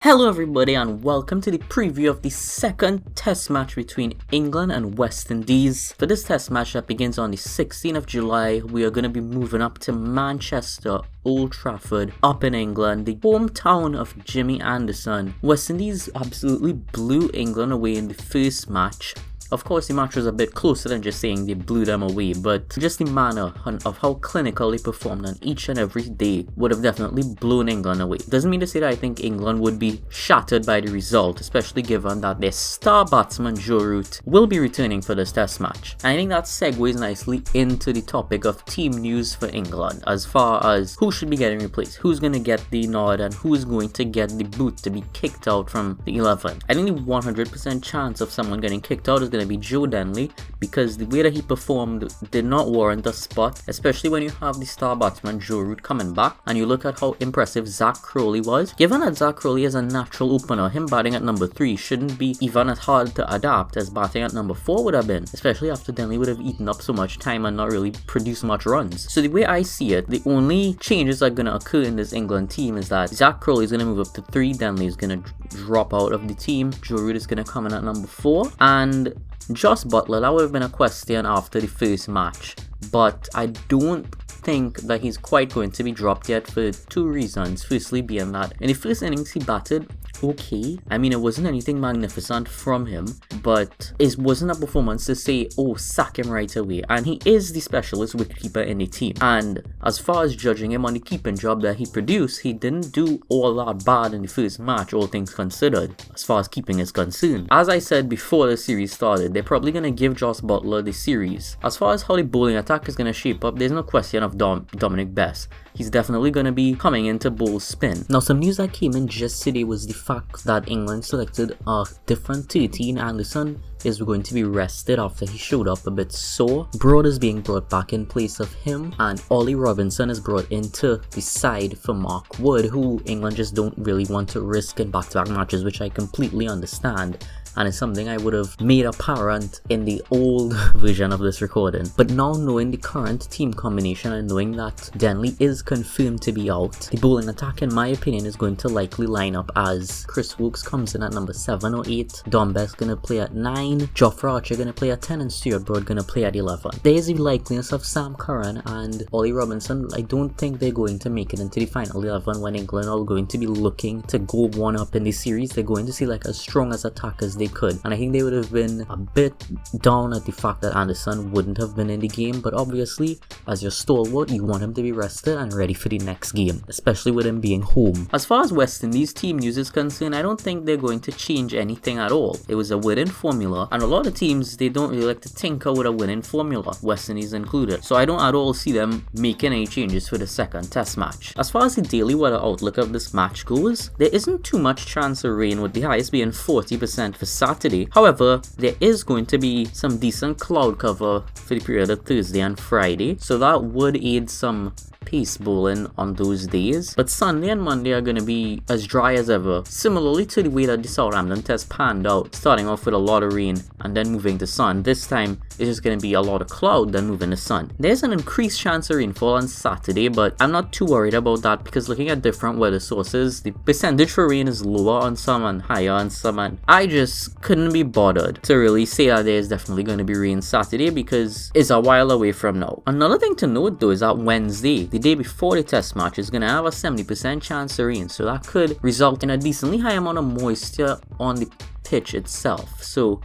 Hello everybody and welcome to the preview of the second test match between England and West Indies. For this test match that begins on the 16th of July, we are going to be moving up to Manchester, Old Trafford, up in England, the hometown of Jimmy Anderson. West Indies absolutely blew England away in the first match. Of course, the match was a bit closer than just saying they blew them away, but just the manner of how clinical they performed on each and every day would have definitely blown England away. Doesn't mean to say that I think England would be shattered by the result, especially given that their star batsman Joe Root will be returning for this test match. And I think that segues nicely into the topic of team news for England, as far as who should be getting replaced, who's going to get the nod, and who's going to get the boot to be kicked out from the 11. I think the 100% chance of someone getting kicked out is going to be Joe Denley, because the way that he performed did not warrant a spot, especially when you have the star batsman Joe Root coming back and you look at how impressive Zach Crowley was. Given that Zach Crowley is a natural opener, him batting at number 3 shouldn't be even as hard to adapt as batting at number 4 would have been, especially after Denley would have eaten up so much time and not really produced much runs. So the way I see it, the only changes that are going to occur in this England team is that Zach Crowley is going to move up to 3, Denley is going to drop out of the team, Joe Root is going to come in at number 4, and Josh Buttler, that would have been a question after the first match, but I don't think that he's quite going to be dropped yet for 2 reasons. Firstly being that in the first innings he batted okay. I mean, it wasn't anything magnificent from him, but it wasn't a performance to say, oh, sack him right away. And he is the specialist wicketkeeper in the team. And as far as judging him on the keeping job that he produced, he didn't do all that bad in the first match, all things considered, as far as keeping is concerned. As I said before the series started, they're probably going to give Josh Buttler the series. As far as how the bowling attack is going to shape up, there's no question of Dominic Bess. He's definitely going to be coming into bowl spin. Now, some news that came in just today was the fact that England selected a different 13. Anderson is going to be rested after he showed up a bit sore. Broad is being brought back in place of him, and Ollie Robinson is brought into the side for Mark Wood, who England just don't really want to risk in back-to-back matches, which I completely understand. And it's something I would have made apparent in the old version of this recording. But now knowing the current team combination and knowing that Denley is confirmed to be out, the bowling attack in my opinion is going to likely line up as Chris Woakes comes in at number 7 or 8, Dom Bess gonna play at 9, Jofra Archer gonna play at 10, and Stuart Broad gonna play at 11. There is a likeliness of Sam Curran and Ollie Robinson. I don't think they're going to make it into the final 11 when England are going to be looking to go one up in the series. They're going to see like as strong as attack as they could, and I think they would have been a bit down at the fact that Anderson wouldn't have been in the game, but obviously as your stalwart you want him to be rested and ready for the next game, especially with him being home. As far as West Indies team news is concerned, I don't think they're going to change anything at all. It was a winning formula, and a lot of teams, they don't really like to tinker with a winning formula, West Indies included, so I don't at all see them making any changes for the second test match. As far as the daily weather outlook of this match goes, there isn't too much chance of rain, with the highest being 40% for Saturday. However, there is going to be some decent cloud cover for the period of Thursday and Friday, so that would aid some pace bowling on those days. But Sunday and Monday are going to be as dry as ever, similarly to the way that the Southampton test panned out, starting off with a lot of rain and then moving to sun. This time it's just going to be a lot of cloud then moving to sun. There's an increased chance of rainfall on Saturday, but I'm not too worried about that, because looking at different weather sources, the percentage for rain is lower on some and higher on some, and I just couldn't be bothered to really say that there's definitely going to be rain Saturday, because it's a while away from now. Another thing to note though is that Wednesday, the day before the test match, is going to have a 70% chance of rain, so that could result in a decently high amount of moisture on the pitch itself. So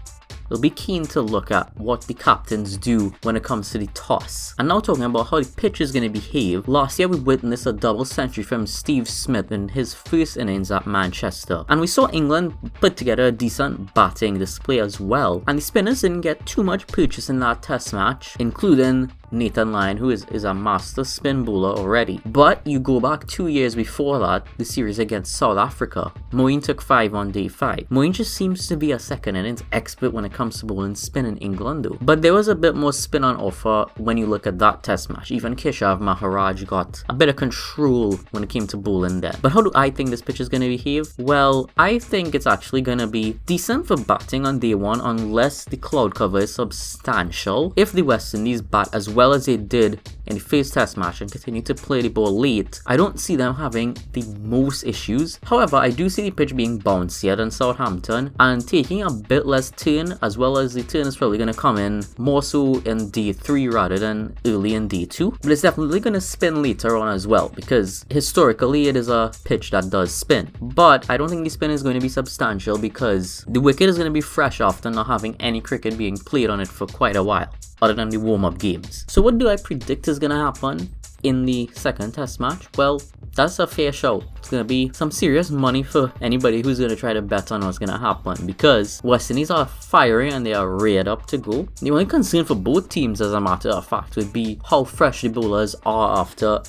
we'll be keen to look at what the captains do when it comes to the toss. And now talking about how the pitch is going to behave, last year we witnessed a double century from Steve Smith in his first innings at Manchester, and we saw England put together a decent batting display as well, and the spinners didn't get too much purchase in that test match, including Nathan Lyon, who is a master spin bowler already. But you go back 2 years before that, the series against South Africa, Moeen took 5 on day 5. Moeen just seems to be a second innings expert when it comes to bowling spin in England though. But there was a bit more spin on offer when you look at that test match. Even Keshav Maharaj got a bit of control when it came to bowling then. But how do I think this pitch is going to behave? Well, I think it's actually going to be decent for batting on day 1 unless the cloud cover is substantial. If the West Indies bat as well as they did in the first test match and continue to play the ball late, I don't see them having the most issues. However, I do see the pitch being bouncier than Southampton and taking a bit less turn, as well as the turn is probably going to come in more so in D3 rather than early in D2. But it's definitely going to spin later on as well, because historically it is a pitch that does spin. But I don't think the spin is going to be substantial because the wicket is going to be fresh after not having any cricket being played on it for quite a while, other than the warm-up games. So what do I predict is going to happen in the second test match? Well, that's a fair show. It's going to be some serious money for anybody who's going to try to bet on what's going to happen, because West Indies are firing and they are reared up to go. The only concern for both teams, as a matter of fact, would be how fresh the bowlers are after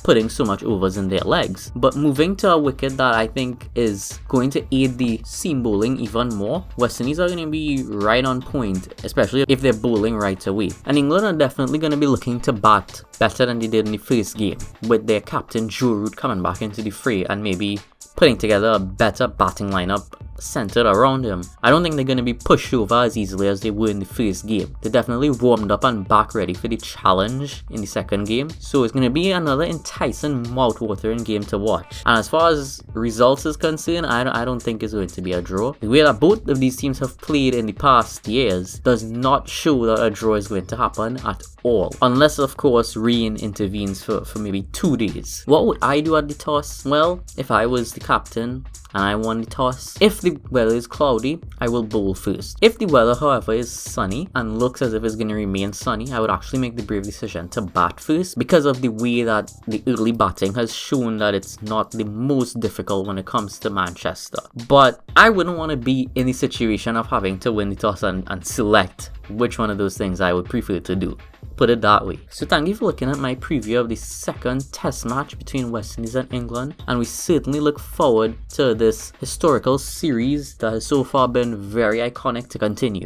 putting so much overs in their legs. But moving to a wicket that I think is going to aid the seam bowling even more, West Indies are going to be right on point, especially if they're bowling right away. And England are definitely going to be looking to bat better than they did in the first game, with their captain Joe Root coming back into the fray and maybe putting together a better batting lineup centered around him. I don't think they're going to be pushed over as easily as they were in the first game. They definitely warmed up and back ready for the challenge in the second game, so it's going to be another enticing, mouth-watering game to watch. And as far as results is concerned, I don't think it's going to be a draw. The way that both of these teams have played in the past years does not show that a draw is going to happen at all, unless of course rain intervenes for maybe 2 days. What would I do at the toss? Well, if I was the captain and I won the toss, if the weather is cloudy, I will bowl first. If the weather, however, is sunny and looks as if it's going to remain sunny, I would actually make the brave decision to bat first, because of the way that the early batting has shown that it's not the most difficult when it comes to Manchester. But I wouldn't want to be in the situation of having to win the toss and select which one of those things I would prefer to do. Put it that way. So thank you for looking at my preview of the second test match between West Indies and England, and we certainly look forward to this historical series that has so far been very iconic to continue.